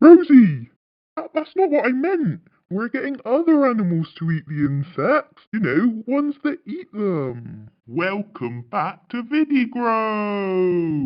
Rosie! That's not what I meant. We're getting other animals to eat the insects. Ones that eat them. Welcome back to Vidigrow!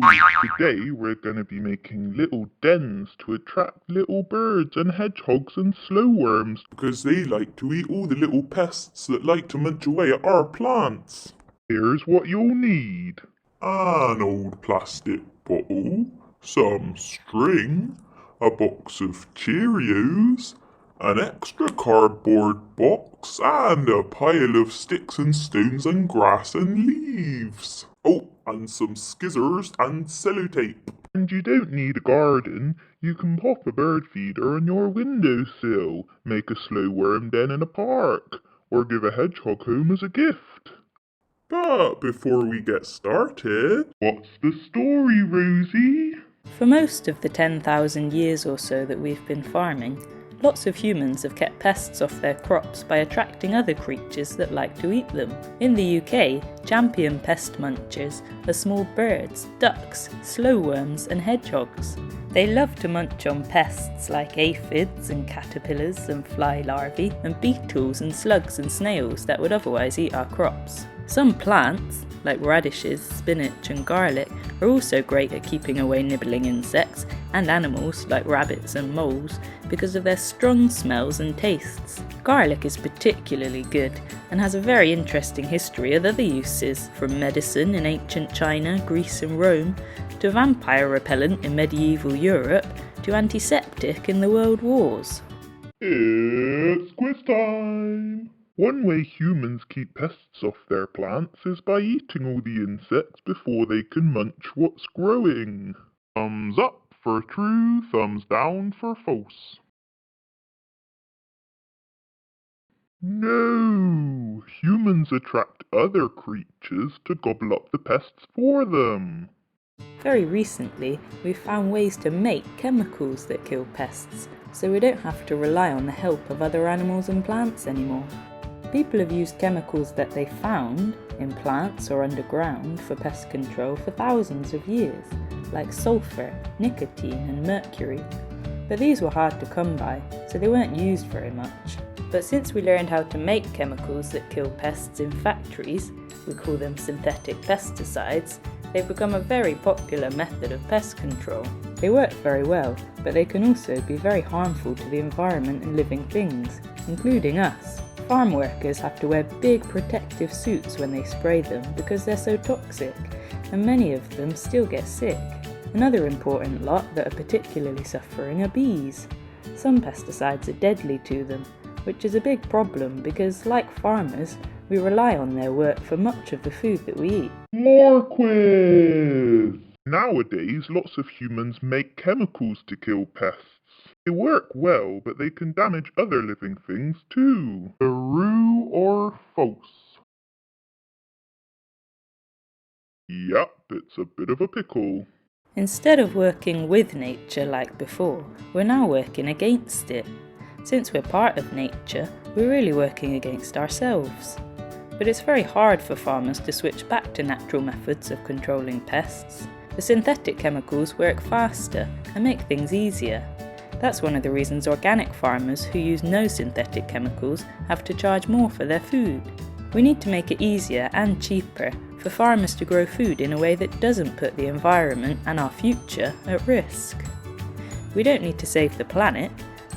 Today we're going to be making little dens to attract little birds and hedgehogs and slowworms, because they like to eat all the little pests that like to munch away at our plants. Here's what you'll need. An old plastic bottle, some string, a box of Cheerios, an extra cardboard box, and a pile of sticks and stones and grass and leaves. Oh, and some skizzers and sellotape. And you don't need a garden. You can pop a bird feeder on your windowsill, make a slowworm den in a park, or give a hedgehog home as a gift. But before we get started, what's the story, Rosie? For most of the 10,000 years or so that we've been farming, lots of humans have kept pests off their crops by attracting other creatures that like to eat them. In the UK, champion pest munchers are small birds, ducks, slowworms and hedgehogs. They love to munch on pests like aphids and caterpillars and fly larvae and beetles and slugs and snails that would otherwise eat our crops. Some plants, like radishes, spinach and garlic, are also great at keeping away nibbling insects, and animals like rabbits and moles because of their strong smells and tastes. Garlic is particularly good and has a very interesting history of other uses, from medicine in ancient China, Greece and Rome, to vampire repellent in medieval Europe, to antiseptic in the World Wars. It's quiz time! One way humans keep pests off their plants is by eating all the insects before they can munch what's growing. Thumbs up for true, thumbs down for false. No! Humans attract other creatures to gobble up the pests for them. Very recently, we've found ways to make chemicals that kill pests, so we don't have to rely on the help of other animals and plants anymore. People have used chemicals that they found in plants or underground for pest control for thousands of years, like sulfur, nicotine and mercury. But these were hard to come by, so they weren't used very much. But since we learned how to make chemicals that kill pests in factories, we call them synthetic pesticides, they've become a very popular method of pest control. They work very well, but they can also be very harmful to the environment and living things, including us. Farm workers have to wear big protective suits when they spray them because they're so toxic, and many of them still get sick. Another important lot that are particularly suffering are bees. Some pesticides are deadly to them, which is a big problem because, like farmers, we rely on their work for much of the food that we eat. More quiz! Nowadays, lots of humans make chemicals to kill pests. They work well, but they can damage other living things too. True or false? Yep, it's a bit of a pickle. Instead of working with nature like before, we're now working against it. Since we're part of nature, we're really working against ourselves. But it's very hard for farmers to switch back to natural methods of controlling pests. The synthetic chemicals work faster and make things easier. That's one of the reasons organic farmers who use no synthetic chemicals have to charge more for their food. We need to make it easier and cheaper for farmers to grow food in a way that doesn't put the environment and our future at risk. We don't need to save the planet.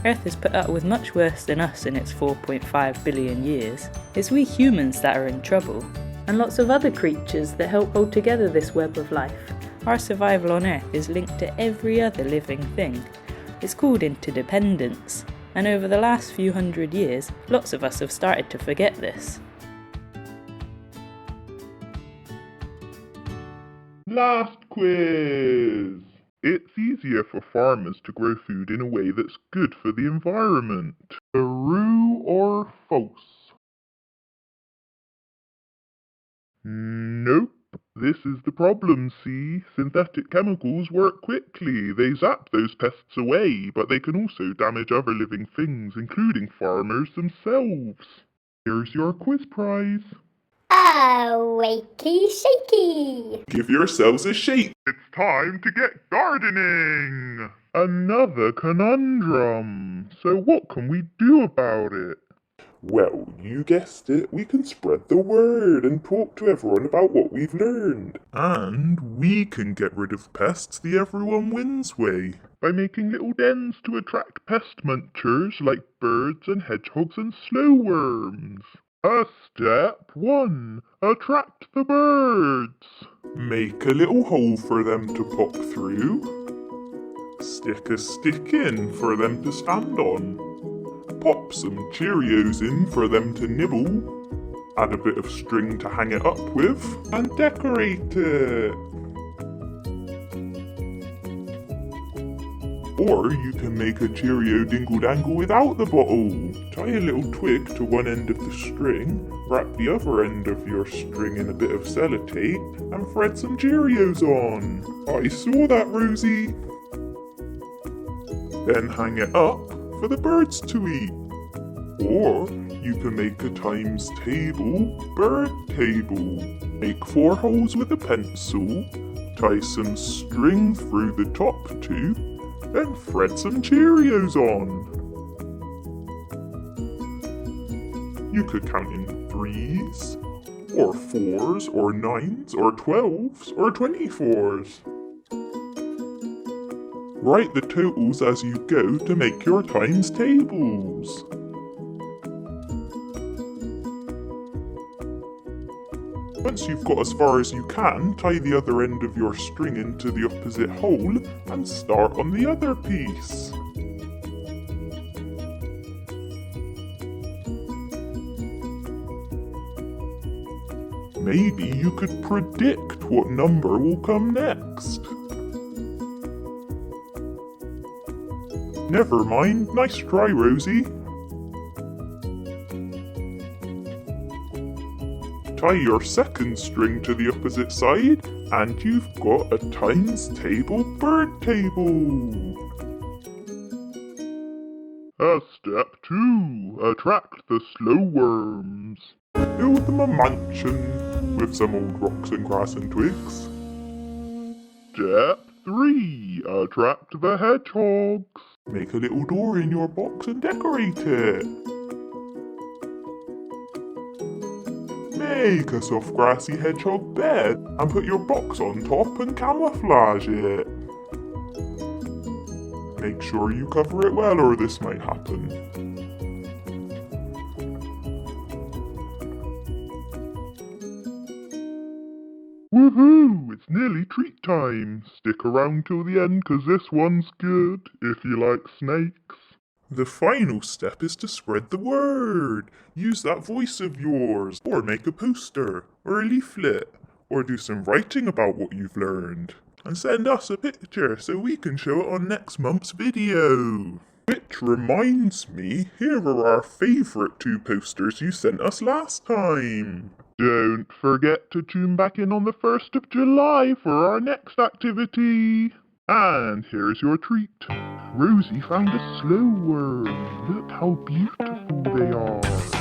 Earth has put up with much worse than us in its 4.5 billion years. It's we humans that are in trouble, and lots of other creatures that help hold together this web of life. Our survival on Earth is linked to every other living thing. It's called interdependence, and over the last few hundred years, lots of us have started to forget this. Last quiz! It's easier for farmers to grow food in a way that's good for the environment. True or false? Nope. This is the problem, see? Synthetic chemicals work quickly. They zap those pests away, but they can also damage other living things, including farmers themselves. Here's your quiz prize. Wakey shakey! Give yourselves a shake. It's time to get gardening! Another conundrum. So what can we do about it? Well, you guessed it, we can spread the word and talk to everyone about what we've learned. And we can get rid of pests the everyone wins way by making little dens to attract pest munchers like birds and hedgehogs and slowworms. Step 1. Attract the birds. Make a little hole for them to pop through. Stick a stick in for them to stand on. Pop some Cheerios in for them to nibble. Add a bit of string to hang it up with, and decorate it. Or you can make a Cheerio dingle-dangle without the bottle. Tie a little twig to one end of the string, wrap the other end of your string in a bit of sellotape, and thread some Cheerios on. I saw that, Rosie. Then hang it up for the birds to eat. Or you can make a times table bird table. Make 4 holes with a pencil, tie some string through the top 2, then thread some Cheerios on. You could count in 3s, or 4s, or 9s, or 12s, or 24s. Write the totals as you go to make your times tables. Once you've got as far as you can, tie the other end of your string into the opposite hole and start on the other piece. Maybe you could predict what number will come next. Never mind, nice try, Rosie. Tie your second string to the opposite side, and you've got a times table bird table. Step 2. Attract the slowworms. Build them a mansion with some old rocks and grass and twigs. Step 3. Attract the hedgehogs. Make a little door in your box and decorate it. Make a soft grassy hedgehog bed and put your box on top and camouflage it. Make sure you cover it well or this might happen. Woohoo! It's nearly treat time. Stick around till the end 'cause this one's good, if you like snakes. The final step is to spread the word. Use that voice of yours, or make a poster, or a leaflet, or do some writing about what you've learned. And send us a picture so we can show it on next month's video. Which reminds me, here are our favourite 2 posters you sent us last time. Don't forget to tune back in on the 1st of July for our next activity. And here's your treat. Rosie found a slowworm. Look how beautiful they are.